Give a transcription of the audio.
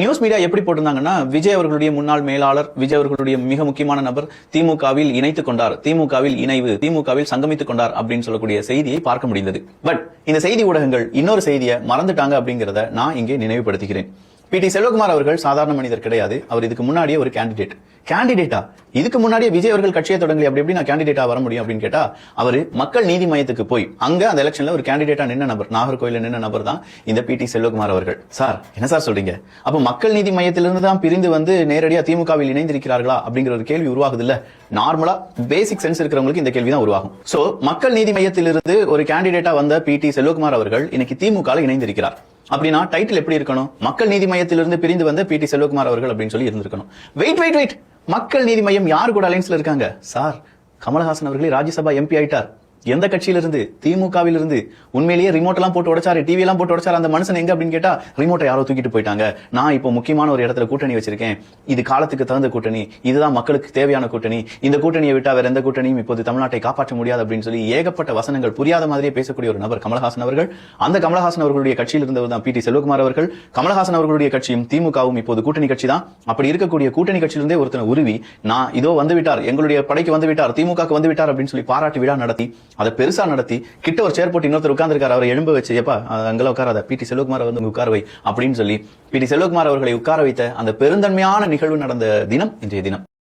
News media எப்படி போட்டிருந்தாங்கன்னா, விஜய் அவர்களுடைய முன்னாள் மேலாளர், விஜய் அவர்களுடைய மிக முக்கியமான நபர் திமுகவில் இணைத்துக் கொண்டார், திமுகவில் இணைவு, திமுகவில் சங்கமித்துக் கொண்டார் அப்படின்னு சொல்லக்கூடிய செய்தியை பார்க்க முடிந்தது. பட் இந்த செய்தி ஊடகங்கள் இன்னொரு செய்தியை மறந்துட்டாங்க அப்படிங்கறத நான் இங்கே நினைவுபடுத்துகிறேன். பி.டி. செல்வகுமார் அவர்கள் சாதாரண மனிதர் கிடையாது. அவர் இதுக்கு முன்னாடியே ஒரு கேண்டிடேட்டா இதுக்கு முன்னாடியே விஜய் அவர்கள் கட்சியை தொடங்கி அப்படி எப்படி நான் கேண்டிடேட்டா வர முடியும் அப்படின்னு கேட்டா, அவர் மக்கள் நீதி மையத்துக்கு போய் அங்க அந்த எலெக்ஷன்ல ஒரு கேண்டிடேட்டா நின்ன நபர், நாகர்கோயில நின்ன நபர் தான் இந்த பி.டி. செல்வகுமார் அவர்கள். சார் என்ன சார் சொல்றீங்க? அப்ப மக்கள் நீதி மையத்திலிருந்து தான் பிரிந்து வந்து நேரடியா திமுகவில் இணைந்திருக்கிறார்களா அப்படிங்கிற ஒரு கேள்வி உருவாகுது இல்ல. நார்மலா பேசிக் சென்ஸ் இருக்கிறவங்களுக்கு இந்த கேள்வி தான் உருவாகும். சோ மக்கள் நீதி மையத்திலிருந்து ஒரு கேண்டிடேட்டா வந்த பி.டி. செல்வகுமார் அவர்கள் இன்னைக்கு திமுக இணைந்திருக்கிறார். அப்படின்னா டைட்டில் எப்படி இருக்கணும்? மக்கள் நீதி மையத்திலிருந்து பிரிந்து வந்த பி.டி. செல்வகுமார் அவர்கள் அப்படின்னு சொல்லி இருந்திருக்கணும். வெயிட், மக்கள் நீதி மையம் யாரு கூட அலைன்ஸ்ல இருக்காங்க? சார், கமலஹாசன் அவர்களே ராஜ்யசபா எம்பி ஆயிட்டார். எந்த கட்சியிலிருந்து? திமுகவில் இருந்து. உண்மையிலேயே ரிமோட் எல்லாம் போட்டு உடைச்சாரு, டிவி எல்லாம் போட்டு உடைச்சாரு. அந்த மனுஷன் எங்க அப்படின்னு கேட்டா, ரிமோட்டை யாரோ தூக்கிட்டு போயிட்டாங்க. நான் இப்போ முக்கியமான ஒரு இடத்துல கூட்டணி வச்சிருக்கேன், இது காலத்துக்கு தகுந்த கூட்டணி, இதுதான் மக்களுக்கு தேவையான கூட்டணி, இந்த கூட்டணியை விட்டா வேற எந்த கூட்டணியும் இப்போது தமிழ்நாட்டை காப்பாற்ற முடியாது அப்படின்னு சொல்லி ஏகப்பட்ட வசனங்கள் புரியாத மாதிரியே பேசக்கூடிய ஒரு நபர் கமலஹாசன் அவர்கள். அந்த கமலஹாசன் அவர்களுடைய கட்சியில் இருந்தவர் தான் பி.டி. செல்வகுமார் அவர்கள். கமலஹாசன் அவர்களுடைய கட்சியும் திமுகவும் இப்போது கூட்டணி கட்சி தான். அப்படி இருக்கக்கூடிய கூட்டணி கட்சியிலிருந்தே ஒருத்தனை உருவி, நான் இதோ வந்து விட்டார், எங்களுடைய படைக்கு வந்து விட்டார், திமுக வந்து விட்டார் அப்படின்னு சொல்லி பாராட்டு விழா நடத்தி, அதை பெருசா நடத்தி கிட்ட ஒரு சேர் போட்டு இன்னொருத்தர் உட்கார்ந்திருக்காரு, அவரை எழும்ப வச்சு, எப்பா அங்கெல்லாம் உட்காராத, பி.டி. செல்வகுமார் வந்து உட்காரவை அப்படின்னு சொல்லி பி.டி. செல்வகுமார் அவர்களை உட்கார வைத்த அந்த பெருந்தன்மையான நிகழ்வு நடந்த தினம் இன்றைய தினம்.